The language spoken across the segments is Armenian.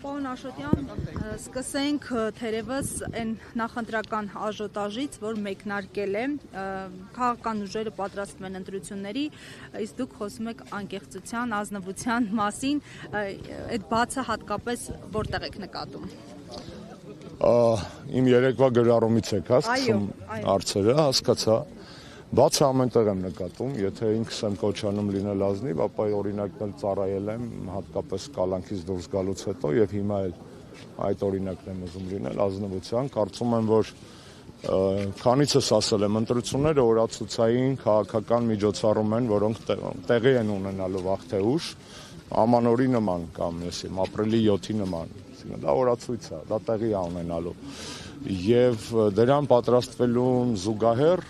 Պարոն Աշոտյան, սկսենք թերևս այն նախընտրական աժոտաժից, որ մեկնարկել է, քաղաքական ուժերը պատրաստվում են ընտրությունների, իսկ դուք խոսում եք անկեղծության, ազնվության մասին, այդ բացը հատկապես որտեղ եք նկատում։ Իմ երեկվա գրառումից եք հասկացում հարցերը, հասկացա։ Բացը ամենտեղ եմ նկատում, եթե ինքս եմ կոչանում լինել ազնիվ, ապա օրինակն էլ ծառայել եմ հատկապես կալանքից դուրս գալուց հետո եւ հիմա էլ այդ օրինակն եմ ուզում լինել ազնվության։ Կարծում եմ, որ քանիցս ասել եմ, ընտրությունները օրացուցային քաղաքական միջոցառում են, որոնք տեղի են ունենալու վաղ թե ուշ, ամանորի նման կամ ապրիլի 7-ի նման։ Դա օրացույց է, դա տեղի է ունենալու։ Եվ դրան պատրաստվելուն զուգահեռ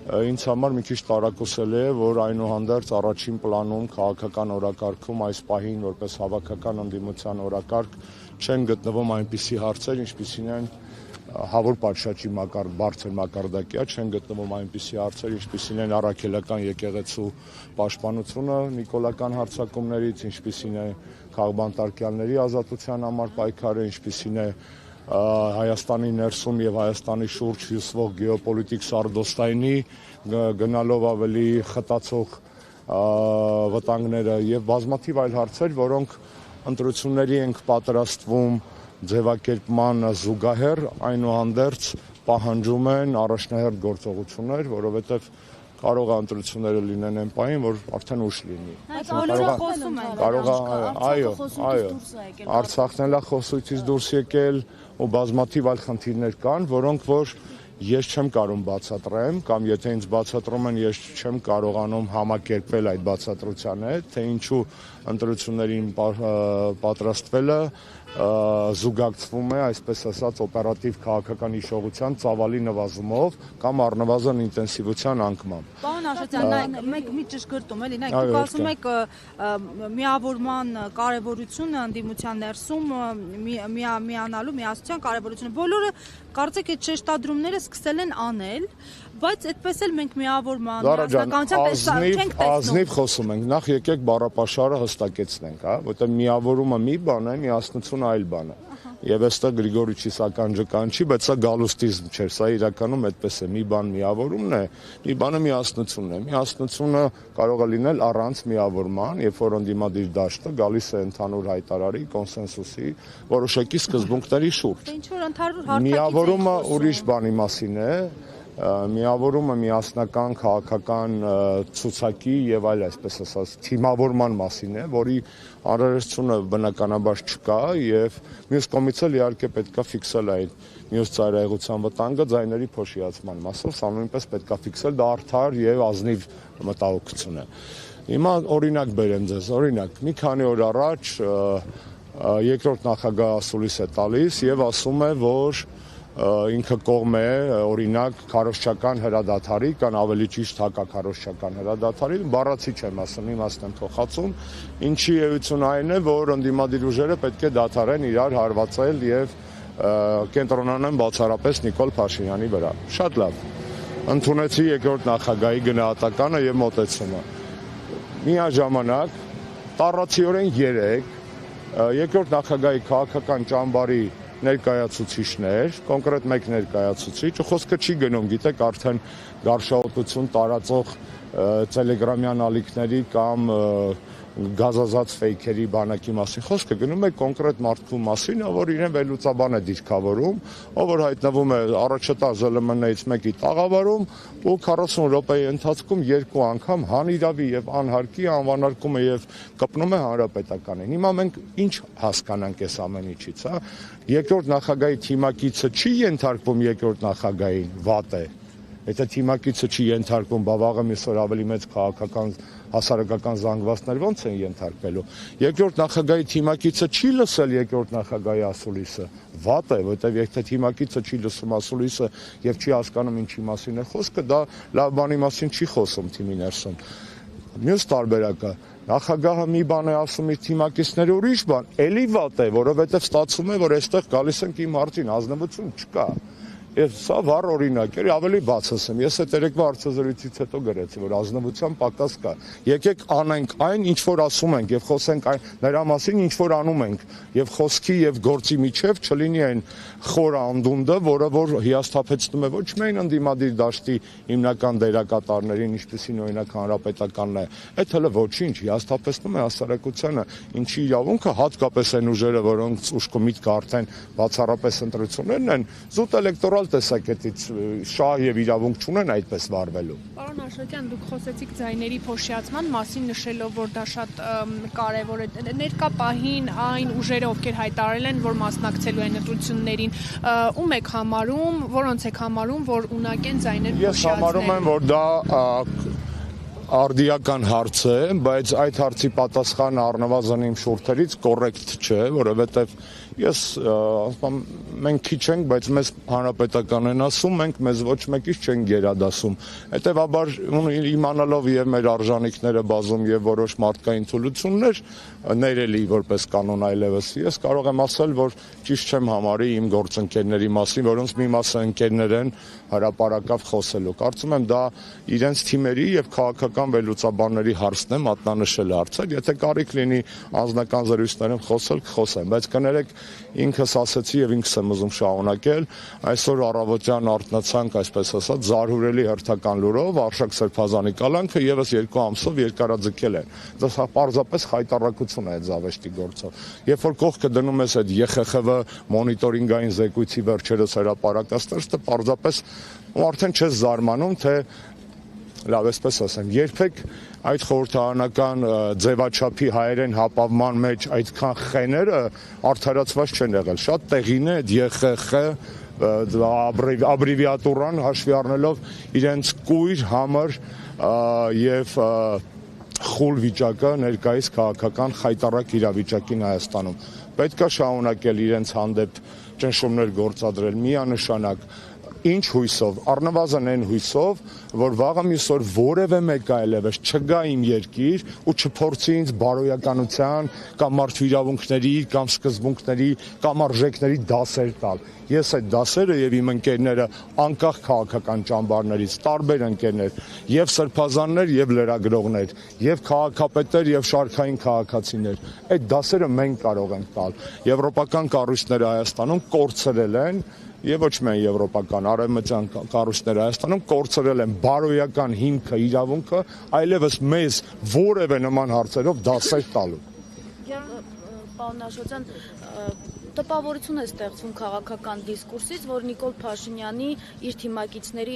ինձ համար մի քիչ տարակուսել է, որ այնուհանդերձ առաջին պլանում քաղաքական օրակարգում այս պահին որպես հավաքական ընդդիմության օրակարգ չեն գտնվում այնպիսի հարցեր, ինչպիսին են հավուր պատշաճի բարձր մակարդակյա, չեն գտնվում այնպիսի հարցեր, ինչպիսին են առաքելական եկեղեցու պաշտպանությունը նիկոլական հարձակումներից, ինչպիսին է քաղբանտարկյալների ազատության համար պայքարը, ինչպիսին է Հայաստանի ներսում եւ Հայաստանի շուրջ հյուսվող գեոպոլիտիկ սարդոստայնի գնալով ավելի խտացող վտանգները եւ բազմաթիվ այլ հարցեր, որոնք ընտրությունների ենք պատրաստվում ձևակերպման զուգահեռ այնուհանդերձ պահանջում են առաջնահերթ գործողություններ, որովհետեւ կարող է ընտրությունները լինեն այն պահին, որ արդեն ուշ լինի։ Կարող է, այո, Արցախն էլ է խոսույցից դուրս եկել ու բազմաթիվ այլ խնդիրներ կան, որոնք որ ես չեմ կարող բացատրեմ, կամ եթե ինձ բացատրում են, ես չեմ կարողանում համակերպվել այդ բացատրության հետ, թե ինչու ընտրություններին պատրաստվելը զուգակցվում է, այսպես ասած, օպերատիվ քաղաքական իշխողության ծավալի նվազումով կամ առնվազն ինտենսիվության անկմամբ։ Պարոն Աշոտյան, մեկ մի ճշգրտում էլի, նայեք, դուք ասում եք միավորման կարևորությունը ընդդիմության ներսում, միանալու, միասնության կարևորությունը։ Բոլորը կարծեք այդ շեշտադրումները սկսել են անել, բայց այդպես էլ մենք միավորման միասնականության չենք տեսնում։ Ազնիվ խոսում ենք, նախ եկեք բառապաշարը հստակեցնենք, հա, որտեղ միավորումը մի բան է, միասնությունը այլ բան է։ Եվ այստեղ Գրիգորիչիս ականջական չի, բայց սա գալուստիզմ չէ, սա իրականում այդպես է, մի բան միավորումն է, մի բանը միասնությունն է։ Միասնությունը կարող է լինել առանց միավորման, երբ որ ընդդիմադիր դաշտը գալիս է ընդհանուր հայտարարի, կոնսենսուսի, որոշակի սկզբունքների շուրջ։ Ինչ որ ընդհանուր հարթակից միավորումը ուրիշ բանի մասին է, միավորումը միասնական քաղաքական ցուցակի եւ այլ այսպես ասած թիմավորման մասին է, որի անհրաժեշտությունը բնականաբար չկա եւ մյուս կողմից էլ իհարկե պետքա ֆիքսել այդ մյուս ծայրահեղության վտանգը ձայների փոշիացման մասով, սա նույնպես պետքա ֆիքսել, դա արդար եւ ազնիվ մտահոգություն է։ Հիմա օրինակ բերեմ ձեզ, օրինակ մի քանի օր առաջ երկրորդ նախագահ ասուլիս է տալիս եւ ասում է, որ ինքը կողմ է օրինակ քարոզչական հրադադարի կամ ավելի ճիշտ հակաքարոզչական հրադադարի, բառացի չեմ ասում, իմաստն եմ փոխածում, ինչի էություն այն է, որ ընդդիմադիր ուժերը պետք է դադարեն իրար հարվածել եւ կենտրոնանան բացառապես Նիկոլ Փաշինյանի վրա։ Շատ լավ։ Ընդունեցի երկրորդ նախագահի գնահատականը եւ մոտեցումը։ Միաժամանակ տառացիորեն 3 երկրորդ նախագահի քաղաքական ճամբարի ներկայացուցիչներ, կոնկրետ մեկ ներկայացուցիչ, խոսքը չի գնում, գիտեք, արդեն գարշահոտություն տարածող տելեգրամյան ալիքների կամ գազազած ֆեյքերի բանակի մասին, խոսքը գնում է կոնկրետ մարդու մասին, որ իրեն վերլուծաբան է դիրքավորում, ով որ հայտնվում է առաջատար ԶԼՄ-ից մեկի տաղավարում ու 40 րոպեի ընթացքում 2 անգամ հանիրավի եւ անհարկի անվանարկում է եւ կպնում է հանրապետականին։ Հիմա մենք ինչ հասկանանք այս ամեն ինչից, հա։ Երկրորդ նախագահի թիմակիցը չի ենթարկվում երկրորդ նախագահին, վատ է։ Եթե թիմակիցը չի ենթարկվում, բավաղը միսօր ավելի մեծ քաղաքական հասարակական զանգվածներ ոնց են ենթարկվելու։ Երկրորդ նախագահի թիմակիցը չի լսել երկրորդ նախագահի ասուլիսը, վատ է, որտեղ եթե թիմակիցը չի լսում ասուլիսը եւ չի հասկանում ինչի մասին է խոսքը, դա լավ բանի մասին չի խոսում թիմի ներսում։ Մյուս տարբերակը նախագահը մի բան է ասում իր թիմակիցները ուրիշ բան, էլի վատ է, որովհետեւ ստացվում է, որ այստեղ գալիս ենք իմ արդին ազնվություն չկա։ Սա վառ օրինակ էր, ավելի բաց ասեմ։ Ես այդ երեկվա հարցազրույցից հետո գրեցի, որ ազնվության պակաս կա։ Եկեք անենք այն, ինչ որ ասում ենք, եւ խոսենք նրա մասին, ինչ որ անում ենք, եւ խոսքի եւ գործի միջև չլինի այն խոր անդունդը, որը որ հիասթափեցնում է ոչ միայն ընդդիմադիր դաշտի հիմնական դերակատարներին, ինչպեսին օրինակ հանրապետականն է, այդ հələ ոչինչ, հիասթափեցնում է հասարակությանը, ինչի իրավունքը հատկապես այն ուժերը, որոնց ուշք ու միտքը արդեն բացառապես ընտրություններն են, զուտ էլեկտորալ տեսակետից շահ եւ իրավունք չունեն այդպես վարվելու։ Պարոն Աշոտյան, դուք խոսեցիք ձայների փոշիացման մասին, նշելով, որ դա շատ կարևոր է։ Ներկա պահին այն ուժերը, ովքեր հայտարարել են, որ մասնակցելու են ընտրություններին, ում եք համարում, որոնց եք համարում, որ ունակ են ձայներ փոշիացնել։ Ես համարում եմ, որ դա արդիական հարց է, բայց այդ հարցի պատասխանը առնվազն իմ շուրթերից կոռեկտ չէ, որովհետև ես ասում մենք քիչ ենք, բայց մեզ հանրապետական են ասում, մենք մեզ ոչ մեկից չենք գերադասում։ Հետևաբար իմանալով եւ մեր արժանինքները բազում եւ որոշ մարդկային թուլություններ ներելի որպես կանոն այլևս ես կարող եմ ասել, որ ճիշտ չեմ համարի իմ գործընկերների մասին, որոնց մի մասը ընկերներ են հրապարակավ խոսելու։ Կարծում եմ դա իրենց թիմերի եւ քաղաքական վերլուծաբանների հարցն է, մատնանշել հարցեր, եթե կարիք լինի անձնական զրույցներում խոսել, կխոսեմ, բայց կներեք ինքս ասեցի եւ ինքս եմ ուզում շարունակել, այսօր առավոտյան արթնացանք, այսպես ասած, զարհուրելի հերթական լուրով Արշակ Սրբազանի կալանքը եւս 2 ամսով երկարաձգել են։ Դա պարզապես խայտառակություն է այդ զավեշտի գործով։ Երբ որ կողքը դնում ես այդ ԵԽԽՎ մոնիտորինգային զեկույցի վերջերս հրապարակածները, դա պարզապես արդեն չես զարմանում, թե լավ, այսպես ասեմ, երբեք այդ խորհրդարանական ձևաչափի հայերեն հապավման մեջ այդքան խեները արդարացված չեն եղել։ Շատ տեղին է ԵԽԽ աբրևիատուրան հաշվի առնելով իրենց կույր, համր եւ խուլ վիճակը ներկայիս քաղաքական խայտառակ իրավիճակին Հայաստանում։ Պետք է շարունակել իրենց հանդեպ ճնշումներ գործադրել միանշանակ ինչ հույսով, առնվազն այն հույսով, որ վաղը մյուս օր որևէ մեկ այլևս չգա իմ երկիր ու չփորձի ինձ բարոյականության կամ մարդու իրավունքների կամ սկզբունքների կամ արժեքների դասեր տալ։ Ես այդ դասերը եւ իմ ընկերները անկախ քաղաքական ճամբարներից տարբեր ընկերներ, եւ սրբազաններ եւ լրագրողներ, եւ քաղաքապետեր եւ շարքային քաղաքացիներ, այդ դասերը մենք կարող ենք տալ։ Եվրոպական կառույցները Հայաստանում կորցրել են եւ ոչ միայն եվրոպական, արևմտյան կառույցները Հայաստանում կորցրել են բարոյական հիմքը, իրավունքը, այլևս մեզ որևէ նման հարցերով դասեր տալու։ Պարոն Աշոտյան, տպավորություն է ստեղծվում քաղաքական դիսկուրսից, որ Նիկոլ Փաշինյանի իր թիմակիցների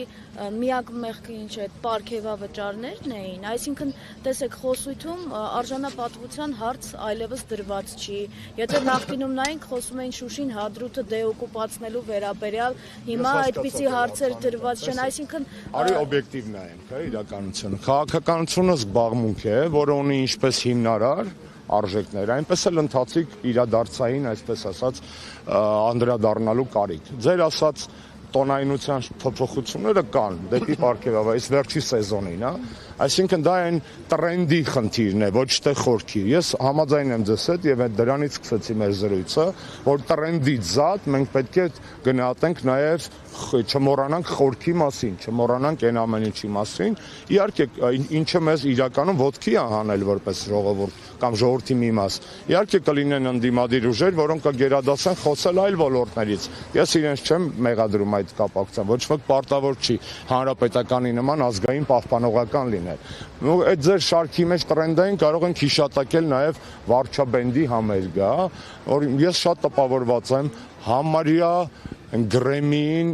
միակ մեղքը ինչ է, պարգևավճարներն էին, այսինքն տեսեք խոսույթում արժանապատվության հարց այլևս դրված չի։ Եթե նախկինում նայենք, խոսում էին Շուշին հադրութը դեօկուպացնելու վերաբերյալ, հիմա այդպիսի հարցեր դրված չեն, այսինքն արի օբյեկտիվ նայենք, իրականությունը։ Քաղաքականությունը զբաղմունք է, որը ունի ինչպես հիմնարար արժեքներ, այնպես էլ ընթացիկ իրադարձային, այսպես ասած, անդրադառնալու կարիք։ Ձեր ասած տոնայնության փոփոխությունները կան դեպի պարգևավայր, այս վերջի սեզոնին, հա։ Այսինքն դա այն տրենդի խնդիրն է, ոչ թե խորքի։ Ես համաձայն եմ ձեզ հետ եւ դրանից սկսեցի մեր զրույցը, որ տրենդից զատ մենք պետք է գնահատենք նաեւ չմոռանանք խորքի մասին, չմոռանանք այն ամեն ինչի մասին։ Իհարկե, ինչը մեզ իրականում ոտքի է հանել որպես ժողովուրդ կամ ժողովրդի մի մաս։ Իհարկե կլինեն ընդդիմադիր ուժեր, որոնք կգերադասեն խոսել այլ ոլորտներից։ Ես իրենց չեմ մեղադրում այդ կապակցությամբ, ոչ ոք պարտավոր չի հանրապետականի նման ազգային պահպանողական լինել։ Այդ ձեր շարքի մեջ տրենդային կարող ենք հիշատակել նաև Վարչաբենդի համերգը, որ ես շատ տպավորված եմ համարյա Գրեմին,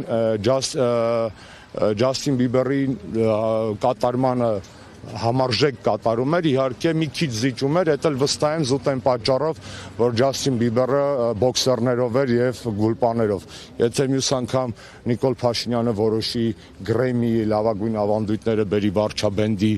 Ջասթին Բիբերի կատարմանը համարժեք կատարում էր, իհարկե մի քիչ զիջում էր, դա էլ վստահ եմ զուտ այն պատճառով, որ Ջասթին Բիբերը բոքսերներով էր եւ գուլպաներով։ Եթե մյուս անգամ Նիկոլ Փաշինյանը որոշի Գրեմի լավագույն ավանդույթները բերի Վարչաբենդի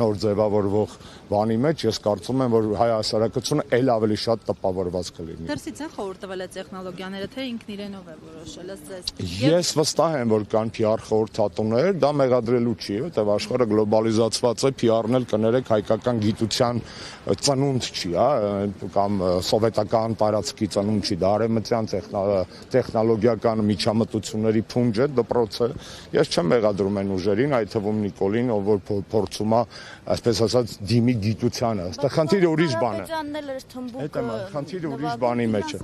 նոր ձևավորվող բանի մեջ, ես կարծում եմ, որ հայ հասարակությունը ել ավելի շատ տպավորված կլինի։ Դրսից են խորհուրդ տվել այդ տեխնոլոգիաները, թե ինքն իրենով է որոշել, ըստ ձեզ։ Ես վստահ եմ, որ կան PR խորհրդատուներ, դա մեղադրելու չի, որտեղ աշխարհը գլոբալիզացված է, PR-ն էլ կներեք հայկական գիտության ծնունդ չի, կամ սովետական տարածքի ծնունդ չի, դա արևմտյան տեխնոլոգիական միջամտությունների փունջ է, դպրոց է։ Ես չեմ մեղադրում այն ուժերին, այդ թվում Նիկոլին, ով որ փորձում է, այսպես ասած, դիմի գիտությանը։ Այստեղ խնդիրը ուրիշ բան է։ Խնդիրը ուրիշ բանի մեջ է։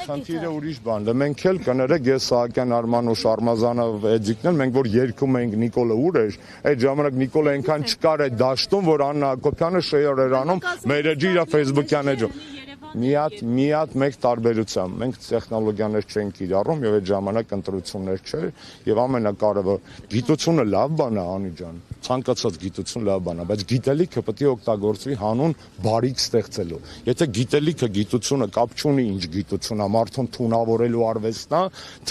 Խնդիրը ուրիշ բան է։ Մենք էլ կներեք, ես Սահակյան Արմանուշ Արմազանով Էդիկն էլ մենք որ երգում ենք Նիկոլը ուր էր, այդ ժամանակ Նիկոլը այնքան չկար այդ դաշտում, որ Աննա Հակոբյանը շեյր էր անում մեր էջի իր Facebook-յան էջում։ Միատ մեկ տարբերությամբ մենք տեխնոլոգիաներ չենք կիրառում եւ այդ ժամանակ ընտրություններ չէր եւ ամենակարևոր գիտությունը լավ բան է Անի ջան, ցանկացած գիտություն լավ բան է, բայց գիտելիքը պետք է օգտագործվի հանուն բարիք ստեղծելու։ Եթե գիտելիքը գիտությունը կապ չունի ինչ գիտություն է, մարդուն թունավորելու արվեստն է,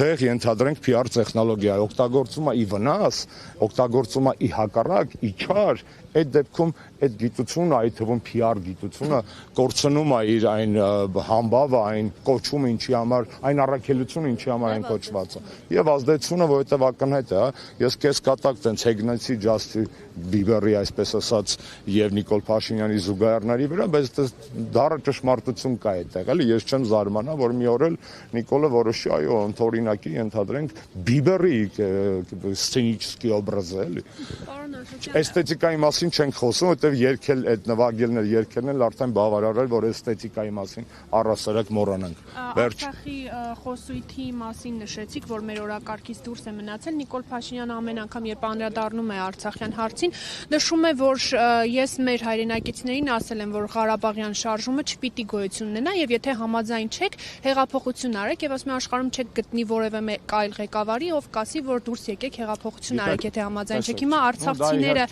թե ենթադրենք PR տեխնոլոգիա օգտագործում է ի վնաս, օգտագործում է ի հակառակ, ի չար, այդ դեպքում այդ գիտությունը, այդ թվում PR գիտությունը կորցնում է իր այն համբավը, այն կոչումը, ինչի համար, այն առաքելությունը, ինչի համար այն կոչված է։ Եվ ազդեցությունը, որովհետև ակնհայտ է, ես կես կատակ տենց Հեգնեցի Ջասթի Բիբերի, այսպես ասած, եւ Նիկոլ Փաշինյանի զուգահեռների վրա, բայց դառը ճշմարտություն կա այդտեղ, էլի ես չեմ զարմանա, որ մի օր էլ Նիկոլը որոշի, այո, ընթորինակի ենթադրենք Բիբերի սցենիչսկի օբրազը, էլի։ Էսթետիկայի մասին չենք խոսում, որտեղ երգել այդ նվագելներ, երգելն էլ արդեն բավարար է, որ էսթետիկայի մասին առհասարակ մոռանանք։ Արցախի խոսույթի մասին նշեցիք, որ մեր օրակարգից դուրս է մնացել։ Նիկոլ Փաշինյանը ամեն անգամ, երբ անդրադառնում է Արցախյան հարցին, նշում է, որ ես մեր հայրենակիցներին ասել եմ, որ Ղարաբաղյան շարժումը չպիտի գոյություն ունենա, եւ եթե համաձայն չեք, հեղափոխություն արեք, եւ ասում է աշխարհում չեք գտնի որևէ այլ ղեկավարի, ով կասի, որ դուրս եկեք հեղափոխություն արեք, եթե համաձայն չեք։ Հիմա արցախցիները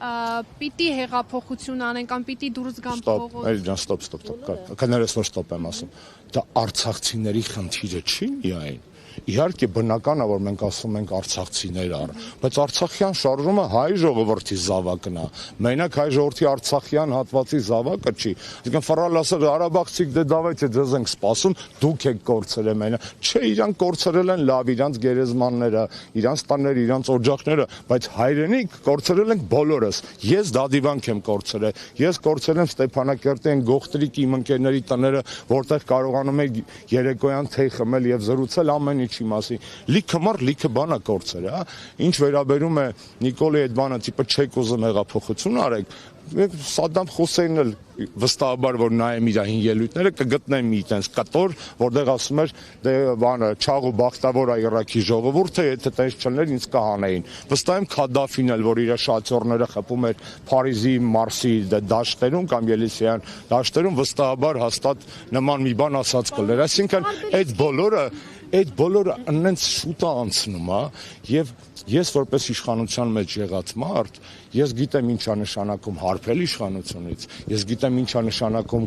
պիտի հեղափոխություն անեն կամ պիտի դուրս գան փողոց։ Ստոպ։ Կներես որ ստոպ եմ ասում։ Դա արցախցիների խնդիրը չի միայն։ Իհարկե բնական է որ մենք ասում ենք արցախցիներ առ, բայց Արցախյան շարժումը հայ ժողովրդի զավակն է։ Մենակ հայ ժողովրդի արցախյան հատվածի զավակը չի։ Այսինքն ֆռալ ասել Ղարաբաղցիք դե դավայցե ձեզ ենք սպասում, դուք եք կորցրել մենակ։ Չէ, իրանք կորցրել են լավ, իրանք գերեզմանները, իրանք տանները, իրանք օջախները, բայց հայրենիք կորցրել ենք բոլորս։ Ես դադիվանք եմ կորցրել։ Ես կորցրել եմ Ստեփանակերտի այն գողտրիկ իմ ընկերների տները, որտեղ կարողանում եք երեկոյան թեյ խմել եւ զրուցել ամեն ինչի մասին։ Լիքը մարդ լիքը բան է կորցրել, հա։ Ինչ վերաբերում է Նիկոլի այդ բանը, տիպը չեք ուզում հեղափոխություն արեք, Սադամ Հուսեյնն էլ վստահաբար որ նայեմ իր հին ելույթները կգտնեմ մի տենց կտոր, որտեղ ասում էր դե բանը չաղ ու բախտավոր է Իրաքի ժողովուրդը, եթե տես չլներ ինձ կհանեին։ Վստահ եմ Քադաֆին էլ, որ իր շացորները խփում էր Փարիզի, Մարսի դաշտերում կամ Ելիսեյան դաշտերում, վստահաբար հաստատ նման մի բան ասած կլներ։ Այսինքն այդ բոլորը այնց շուտ է անցնում, հա, եւ ես որպես իշխանության մեջ եղած մարդ, ես գիտեմ ինչ է նշանակում հարբել իշխանությունից, ես գիտեմ ինչ է նշանակում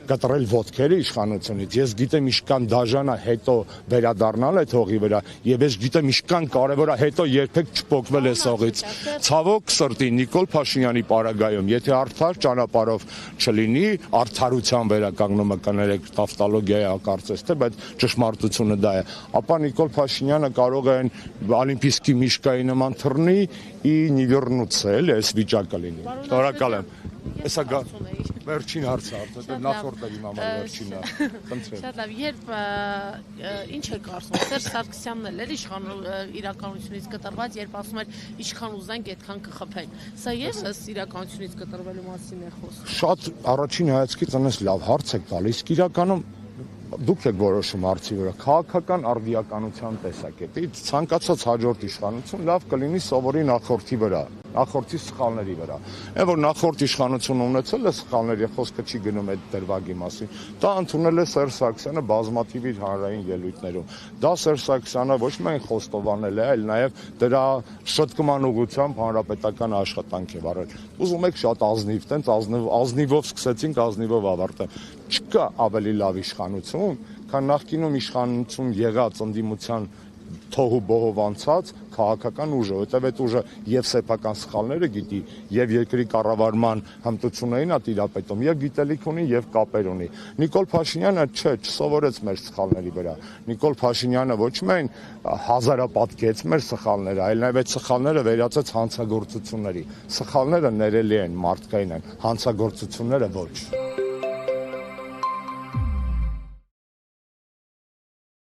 կտրել ոտքերը իշխանությունից, ես գիտեմ ինչքան դաժան է հետո վերադառնալ այդ հողի վրա, եւ ես գիտեմ ինչքան կարեւոր է հետո երբեք չփոկվել այս հողից։ Ցավոք սրտի Նիկոլ Փաշինյանի պարագայում, եթե արդար ճանապարհով չլինի, արդարության վերականգնումը կներեք տավտոլոգիայի ակարծես թե, բայց ճշմարտությունը դա է, ապա Նիկոլ Փաշինյանը կարող է Օլիմպիական միշկայի նման թռնի ի նիվեռնուցը, էլի այս վիճակը լինի։ Շնորհակալ եմ։ Էսա վերջին հարցը, դա նախորդը իմ համար վերջինն է։ Խնդրեմ։ Շատ լավ, երբ ինչ եք ասում, Սերժ Սարգսյանն էլ էր իրականությունից կտրված, երբ ասում էր ինչքան ուզենք, այդքան կխփեն։ Սա ես իրականությունից կտրվելու մասին է խոսում։ Շատ առաջին հայացքից այնպես լավ հարց եք տալիս, իրականում դուք եք որոշում հարցի վրա, քաղաքական արդիականության տեսակետից ցանկացած հաջորդ իշխանություն լավ կլինի սովորի նախորդի վրա, նախորդի սխալների վրա։ Այն որ նախորդ իշխանությունը ունեցել է սխալների, խոսքը չի գնում այդ դրվագի մասին։ Դա ընդունել է Սերժ Սարգսյանը բազմաթիվ իր հանրային ելույթներում։ Դա Սերժ Սարգսյանը ոչ միայն խոստովանել է, այլ նաև դրա շտկման ուղղությամբ հանրապետական աշխատանք է վարել։ Ուզում եք շատ ազնիվ, տենց ազնիվով սկսեցինք, ազնիվով ավարտել։ Չկա ավելի լավ իշխանություն, քան նախկինում իշխանություն եղած ընդդիմության թոհու բողով անցած քաղաքական ուժը, որտեղ այդ ուժը եւ սեփական սխալները գիտի, եւ երկրի կառավարման հմտություններին է տիրապետում, եւ գիտելիք ունի, եւ կապեր ունի։ Նիկոլ Փաշինյանը չսովորեց մեր սխալների վրա։ Նիկոլ Փաշինյանը ոչ միայն հազարապատկեց մեր սխալները, այլ նաեւ այդ սխալները վերածեց հանցագործությունների։ Սխալները ներելի են, մարդկային են, հանցագործությունները ոչ։